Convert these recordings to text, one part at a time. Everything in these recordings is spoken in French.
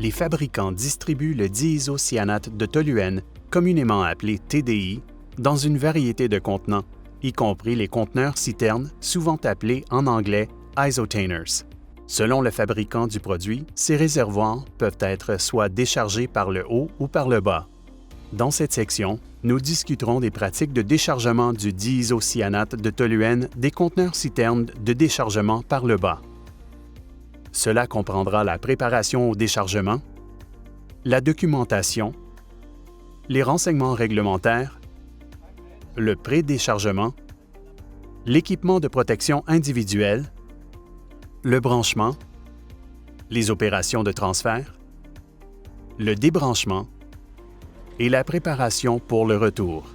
les fabricants distribuent le diisocyanate de toluène, communément appelé TDI, dans une variété de contenants, y compris les conteneurs citernes, souvent appelés en anglais isotainers. Selon le fabricant du produit, ces réservoirs peuvent être soit déchargés par le haut ou par le bas. Dans cette section, nous discuterons des pratiques de déchargement du diisocyanate de toluène des conteneurs citernes de déchargement par le bas. Cela comprendra la préparation au déchargement, la documentation, les renseignements réglementaires, le pré-déchargement, l'équipement de protection individuelle, le branchement, les opérations de transfert, le débranchement et la préparation pour le retour.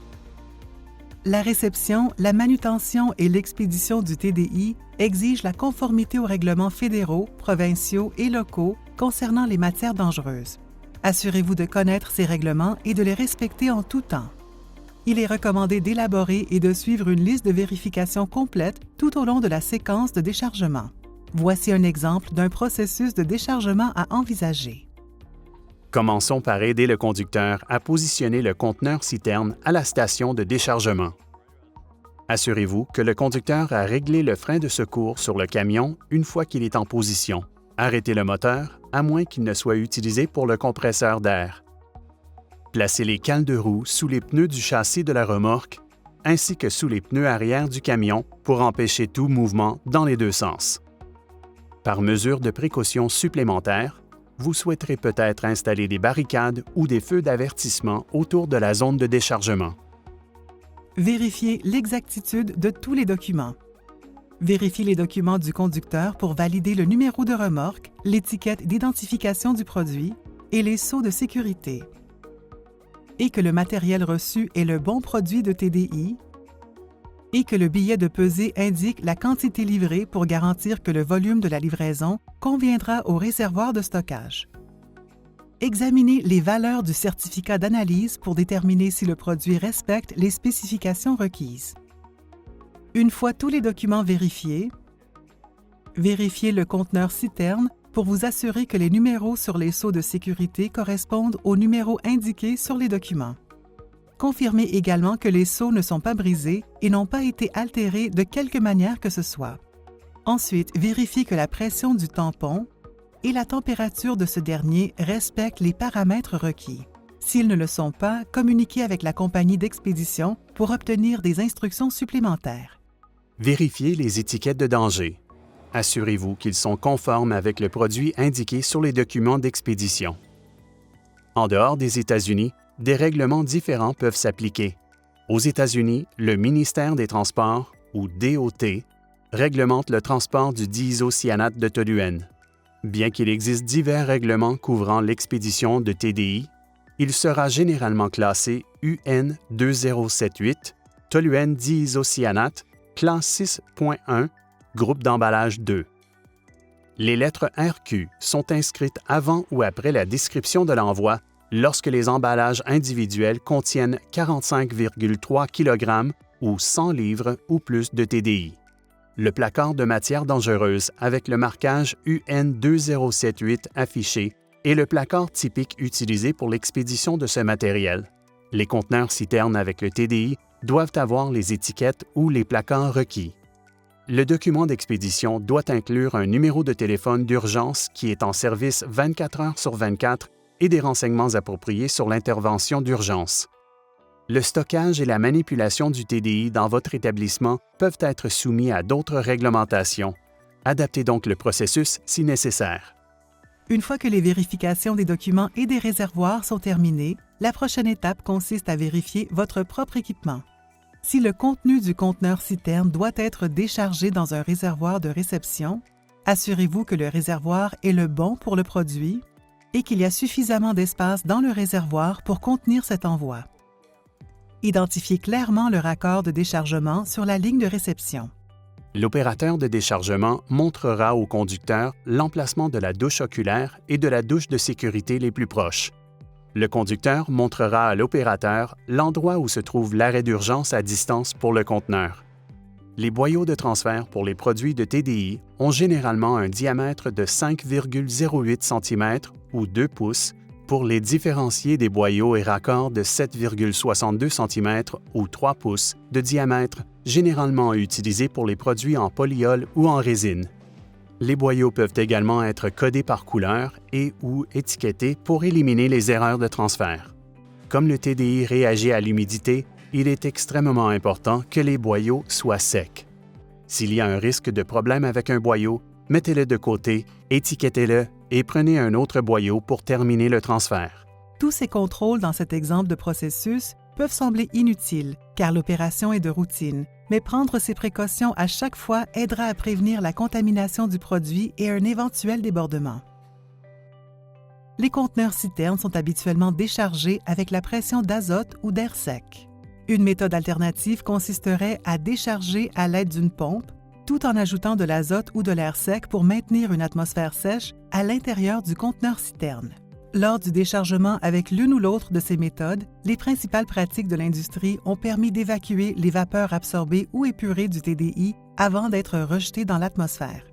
La réception, la manutention et l'expédition du TDI exigent la conformité aux règlements fédéraux, provinciaux et locaux concernant les matières dangereuses. Assurez-vous de connaître ces règlements et de les respecter en tout temps. Il est recommandé d'élaborer et de suivre une liste de vérification complète tout au long de la séquence de déchargement. Voici un exemple d'un processus de déchargement à envisager. Commençons par aider le conducteur à positionner le conteneur citerne à la station de déchargement. Assurez-vous que le conducteur a réglé le frein de secours sur le camion une fois qu'il est en position. Arrêtez le moteur, à moins qu'il ne soit utilisé pour le compresseur d'air. Placez les cales de roue sous les pneus du châssis de la remorque, ainsi que sous les pneus arrière du camion pour empêcher tout mouvement dans les deux sens. Par mesure de précaution supplémentaire, vous souhaiterez peut-être installer des barricades ou des feux d'avertissement autour de la zone de déchargement. Vérifiez l'exactitude de tous les documents. Vérifiez les documents du conducteur pour valider le numéro de remorque, l'étiquette d'identification du produit et les sceaux de sécurité. Et que le matériel reçu est le bon produit de TDI et que le billet de pesée indique la quantité livrée pour garantir que le volume de la livraison conviendra au réservoir de stockage. Examinez les valeurs du certificat d'analyse pour déterminer si le produit respecte les spécifications requises. Une fois tous les documents vérifiés, vérifiez le conteneur citerne pour vous assurer que les numéros sur les sceaux de sécurité correspondent aux numéros indiqués sur les documents. Confirmez également que les sceaux ne sont pas brisés et n'ont pas été altérés de quelque manière que ce soit. Ensuite, vérifiez que la pression du tampon et la température de ce dernier respectent les paramètres requis. S'ils ne le sont pas, communiquez avec la compagnie d'expédition pour obtenir des instructions supplémentaires. Vérifiez les étiquettes de danger. Assurez-vous qu'ils sont conformes avec le produit indiqué sur les documents d'expédition. En dehors des États-Unis, des règlements différents peuvent s'appliquer. Aux États-Unis, le ministère des Transports, ou DOT, réglemente le transport du diisocyanate de toluène. Bien qu'il existe divers règlements couvrant l'expédition de TDI, il sera généralement classé UN 2078, toluène diisocyanate, classe 6.1, groupe d'emballage 2. Les lettres RQ sont inscrites avant ou après la description de l'envoi lorsque les emballages individuels contiennent 45,3 kg ou 100 livres ou plus de TDI. Le placard de matière dangereuse avec le marquage UN 2078 affiché est le placard typique utilisé pour l'expédition de ce matériel. Les conteneurs citernes avec le TDI doivent avoir les étiquettes ou les placards requis. Le document d'expédition doit inclure un numéro de téléphone d'urgence qui est en service 24 heures sur 24 et des renseignements appropriés sur l'intervention d'urgence. Le stockage et la manipulation du TDI dans votre établissement peuvent être soumis à d'autres réglementations. Adaptez donc le processus si nécessaire. Une fois que les vérifications des documents et des réservoirs sont terminées, la prochaine étape consiste à vérifier votre propre équipement. Si le contenu du conteneur citerne doit être déchargé dans un réservoir de réception, assurez-vous que le réservoir est le bon pour le produit et qu'il y a suffisamment d'espace dans le réservoir pour contenir cet envoi. Identifiez clairement le raccord de déchargement sur la ligne de réception. L'opérateur de déchargement montrera au conducteur l'emplacement de la douche oculaire et de la douche de sécurité les plus proches. Le conducteur montrera à l'opérateur l'endroit où se trouve l'arrêt d'urgence à distance pour le conteneur. Les boyaux de transfert pour les produits de TDI ont généralement un diamètre de 5,08 cm ou 2 pouces pour les différencier des boyaux et raccords de 7,62 cm ou 3 pouces de diamètre généralement utilisés pour les produits en polyol ou en résine. Les boyaux peuvent également être codés par couleur et ou étiquetés pour éliminer les erreurs de transfert. Comme le TDI réagit à l'humidité, il est extrêmement important que les boyaux soient secs. S'il y a un risque de problème avec un boyau, mettez-le de côté, étiquetez-le et prenez un autre boyau pour terminer le transfert. Tous ces contrôles dans cet exemple de processus peuvent sembler inutiles car l'opération est de routine, mais prendre ces précautions à chaque fois aidera à prévenir la contamination du produit et un éventuel débordement. Les conteneurs citernes sont habituellement déchargés avec la pression d'azote ou d'air sec. Une méthode alternative consisterait à décharger à l'aide d'une pompe, tout en ajoutant de l'azote ou de l'air sec pour maintenir une atmosphère sèche à l'intérieur du conteneur citerne. Lors du déchargement avec l'une ou l'autre de ces méthodes, les principales pratiques de l'industrie ont permis d'évacuer les vapeurs absorbées ou épurées du TDI avant d'être rejetées dans l'atmosphère.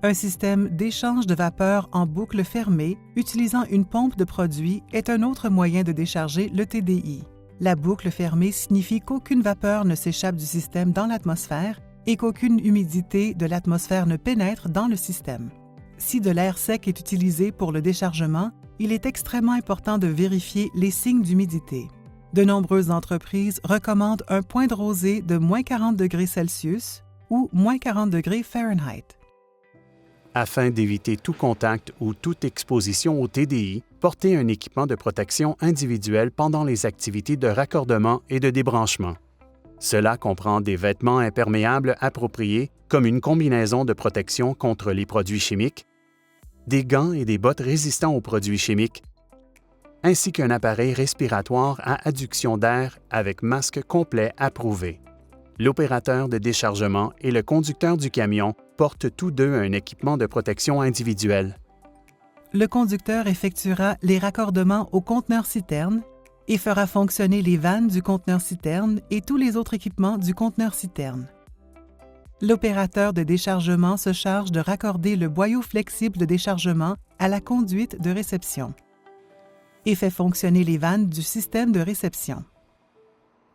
Un système d'échange de vapeur en boucle fermée utilisant une pompe de produit est un autre moyen de décharger le TDI. La boucle fermée signifie qu'aucune vapeur ne s'échappe du système dans l'atmosphère et qu'aucune humidité de l'atmosphère ne pénètre dans le système. Si de l'air sec est utilisé pour le déchargement, il est extrêmement important de vérifier les signes d'humidité. De nombreuses entreprises recommandent un point de rosée de -40°C ou -40°F. Afin d'éviter tout contact ou toute exposition au TDI, portez un équipement de protection individuel pendant les activités de raccordement et de débranchement. Cela comprend des vêtements imperméables appropriés, comme une combinaison de protection contre les produits chimiques, des gants et des bottes résistants aux produits chimiques, ainsi qu'un appareil respiratoire à adduction d'air avec masque complet approuvé. L'opérateur de déchargement et le conducteur du camion portent tous deux un équipement de protection individuelle. Le conducteur effectuera les raccordements au conteneur citerne et fera fonctionner les vannes du conteneur citerne et tous les autres équipements du conteneur citerne. L'opérateur de déchargement se charge de raccorder le boyau flexible de déchargement à la conduite de réception et fait fonctionner les vannes du système de réception.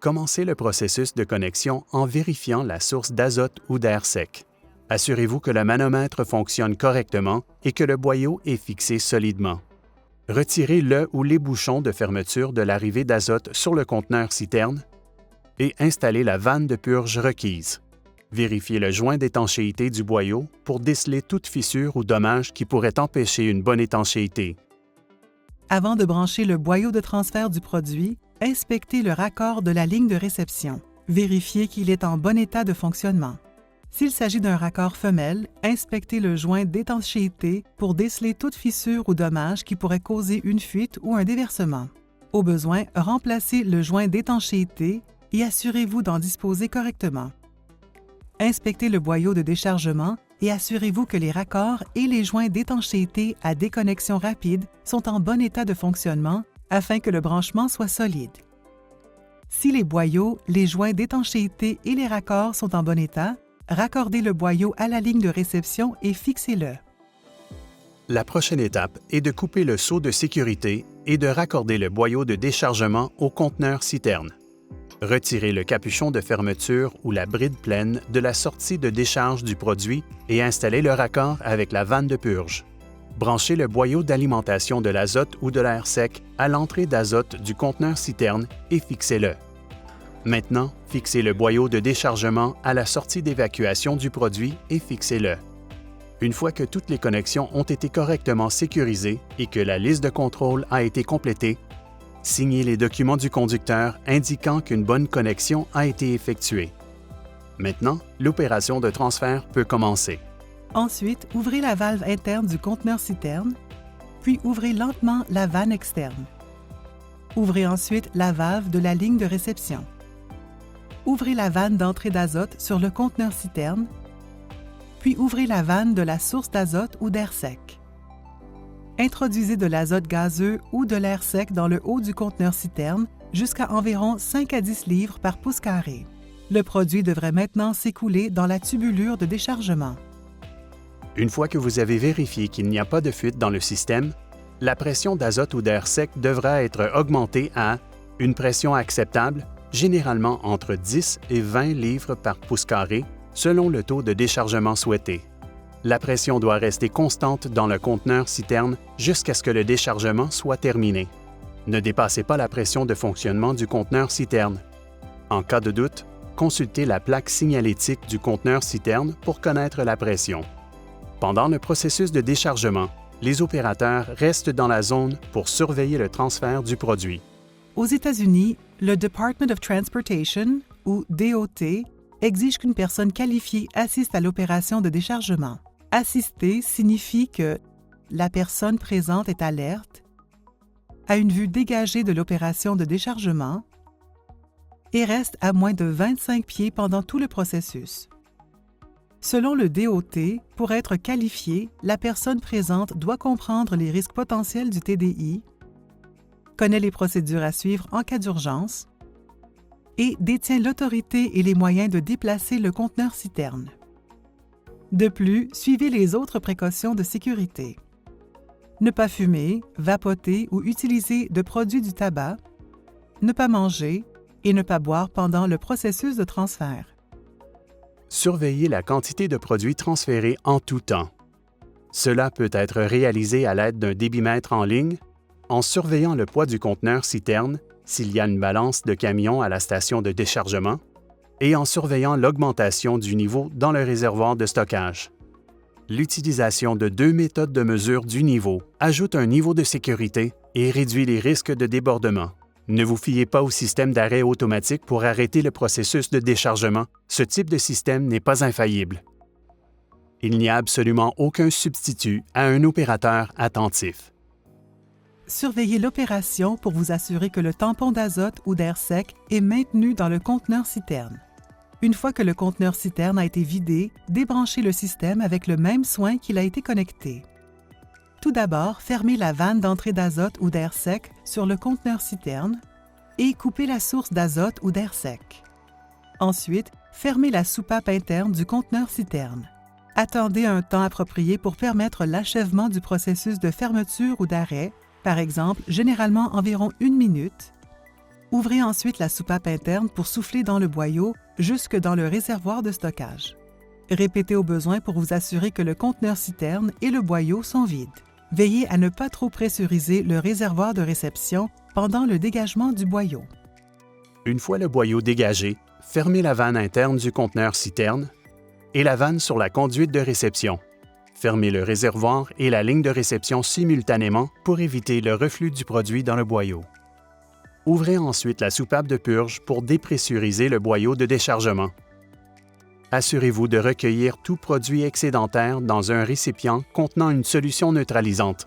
Commencez le processus de connexion en vérifiant la source d'azote ou d'air sec. Assurez-vous que le manomètre fonctionne correctement et que le boyau est fixé solidement. Retirez le ou les bouchons de fermeture de l'arrivée d'azote sur le conteneur citerne et installez la vanne de purge requise. Vérifiez le joint d'étanchéité du boyau pour déceler toute fissure ou dommage qui pourrait empêcher une bonne étanchéité. Avant de brancher le boyau de transfert du produit, inspectez le raccord de la ligne de réception. Vérifiez qu'il est en bon état de fonctionnement. S'il s'agit d'un raccord femelle, inspectez le joint d'étanchéité pour déceler toute fissure ou dommage qui pourrait causer une fuite ou un déversement. Au besoin, remplacez le joint d'étanchéité et assurez-vous d'en disposer correctement. Inspectez le boyau de déchargement et assurez-vous que les raccords et les joints d'étanchéité à déconnexion rapide sont en bon état de fonctionnement afin que le branchement soit solide. Si les boyaux, les joints d'étanchéité et les raccords sont en bon état, raccordez le boyau à la ligne de réception et fixez-le. La prochaine étape est de couper le seau de sécurité et de raccorder le boyau de déchargement au conteneur citerne. Retirez le capuchon de fermeture ou la bride pleine de la sortie de décharge du produit et installez le raccord avec la vanne de purge. Branchez le boyau d'alimentation de l'azote ou de l'air sec à l'entrée d'azote du conteneur citerne et fixez-le. Maintenant, fixez le boyau de déchargement à la sortie d'évacuation du produit et fixez-le. Une fois que toutes les connexions ont été correctement sécurisées et que la liste de contrôle a été complétée, signez les documents du conducteur indiquant qu'une bonne connexion a été effectuée. Maintenant, l'opération de transfert peut commencer. Ensuite, ouvrez la valve interne du conteneur citerne, puis ouvrez lentement la vanne externe. Ouvrez ensuite la valve de la ligne de réception. Ouvrez la vanne d'entrée d'azote sur le conteneur citerne, puis ouvrez la vanne de la source d'azote ou d'air sec. Introduisez de l'azote gazeux ou de l'air sec dans le haut du conteneur citerne jusqu'à environ 5 à 10 livres par pouce carré. Le produit devrait maintenant s'écouler dans la tubulure de déchargement. Une fois que vous avez vérifié qu'il n'y a pas de fuite dans le système, la pression d'azote ou d'air sec devra être augmentée à une pression acceptable, généralement entre 10 et 20 livres par pouce carré, selon le taux de déchargement souhaité. La pression doit rester constante dans le conteneur citerne jusqu'à ce que le déchargement soit terminé. Ne dépassez pas la pression de fonctionnement du conteneur citerne. En cas de doute, consultez la plaque signalétique du conteneur citerne pour connaître la pression. Pendant le processus de déchargement, les opérateurs restent dans la zone pour surveiller le transfert du produit. Aux États-Unis, le Department of Transportation, ou DOT, exige qu'une personne qualifiée assiste à l'opération de déchargement. Assister signifie que la personne présente est alerte, a une vue dégagée de l'opération de déchargement et reste à moins de 25 pieds pendant tout le processus. Selon le DOT, pour être qualifié, la personne présente doit comprendre les risques potentiels du TDI, connaît les procédures à suivre en cas d'urgence et détient l'autorité et les moyens de déplacer le conteneur citerne. De plus, suivez les autres précautions de sécurité. Ne pas fumer, vapoter ou utiliser de produits du tabac, ne pas manger et ne pas boire pendant le processus de transfert. Surveillez la quantité de produits transférés en tout temps. Cela peut être réalisé à l'aide d'un débitmètre en ligne, en surveillant le poids du conteneur citerne s'il y a une balance de camions à la station de déchargement, et en surveillant l'augmentation du niveau dans le réservoir de stockage. L'utilisation de 2 méthodes de mesure du niveau ajoute un niveau de sécurité et réduit les risques de débordement. Ne vous fiez pas au système d'arrêt automatique pour arrêter le processus de déchargement. Ce type de système n'est pas infaillible. Il n'y a absolument aucun substitut à un opérateur attentif. Surveillez l'opération pour vous assurer que le tampon d'azote ou d'air sec est maintenu dans le conteneur citerne. Une fois que le conteneur citerne a été vidé, débranchez le système avec le même soin qu'il a été connecté. Tout d'abord, fermez la vanne d'entrée d'azote ou d'air sec sur le conteneur citerne et coupez la source d'azote ou d'air sec. Ensuite, fermez la soupape interne du conteneur citerne. Attendez un temps approprié pour permettre l'achèvement du processus de fermeture ou d'arrêt, par exemple, généralement environ 1 minute. Ouvrez ensuite la soupape interne pour souffler dans le boyau jusque dans le réservoir de stockage. Répétez au besoin pour vous assurer que le conteneur citerne et le boyau sont vides. Veillez à ne pas trop pressuriser le réservoir de réception pendant le dégagement du boyau. Une fois le boyau dégagé, fermez la vanne interne du conteneur citerne et la vanne sur la conduite de réception. Fermez le réservoir et la ligne de réception simultanément pour éviter le reflux du produit dans le boyau. Ouvrez ensuite la soupape de purge pour dépressuriser le boyau de déchargement. Assurez-vous de recueillir tout produit excédentaire dans un récipient contenant une solution neutralisante.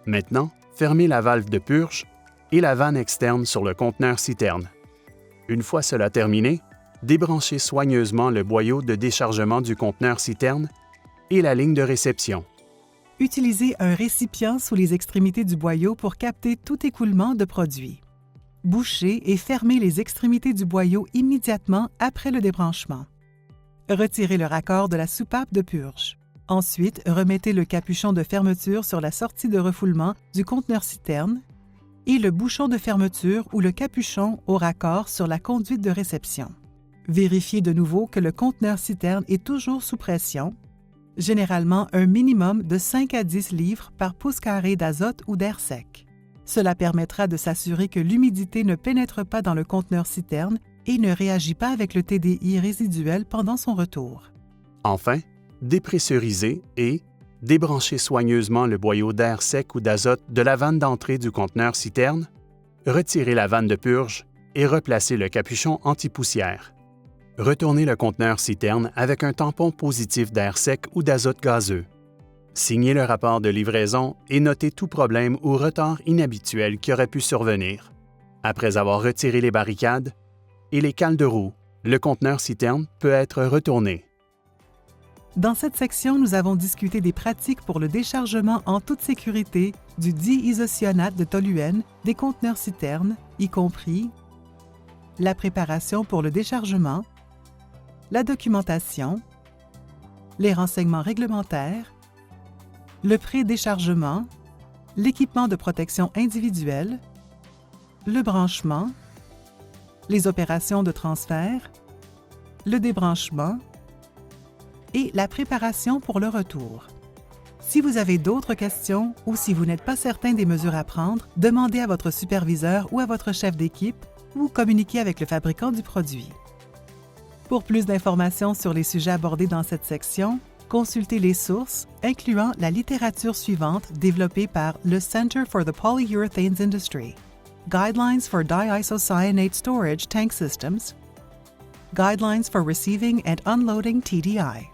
Maintenant, fermez la valve de purge et la vanne externe sur le conteneur citerne. Une fois cela terminé, débranchez soigneusement le boyau de déchargement du conteneur citerne et la ligne de réception. Utilisez un récipient sous les extrémités du boyau pour capter tout écoulement de produit. Bouchez et fermez les extrémités du boyau immédiatement après le débranchement. Retirez le raccord de la soupape de purge. Ensuite, remettez le capuchon de fermeture sur la sortie de refoulement du conteneur citerne et le bouchon de fermeture ou le capuchon au raccord sur la conduite de réception. Vérifiez de nouveau que le conteneur citerne est toujours sous pression, généralement un minimum de 5 à 10 livres par pouce carré d'azote ou d'air sec. Cela permettra de s'assurer que l'humidité ne pénètre pas dans le conteneur citerne et ne réagit pas avec le TDI résiduel pendant son retour. Enfin, dépressurisez et débranchez soigneusement le boyau d'air sec ou d'azote de la vanne d'entrée du conteneur citerne, retirez la vanne de purge et replacez le capuchon anti-poussière. Retournez le conteneur citerne avec un tampon positif d'air sec ou d'azote gazeux. Signez le rapport de livraison et notez tout problème ou retard inhabituel qui aurait pu survenir. Après avoir retiré les barricades et les cales de roue, le conteneur citerne peut être retourné. Dans cette section, nous avons discuté des pratiques pour le déchargement en toute sécurité du diisocyanate de toluène des conteneurs citernes, y compris la préparation pour le déchargement, la documentation, les renseignements réglementaires, le pré-déchargement, l'équipement de protection individuelle, le branchement, les opérations de transfert, le débranchement et la préparation pour le retour. Si vous avez d'autres questions ou si vous n'êtes pas certain des mesures à prendre, demandez à votre superviseur ou à votre chef d'équipe ou communiquez avec le fabricant du produit. Pour plus d'informations sur les sujets abordés dans cette section, consultez les sources, incluant la littérature suivante développée par le Center for the Polyurethanes Industry: Guidelines for Diisocyanate Storage Tank Systems, Guidelines for Receiving and Unloading TDI.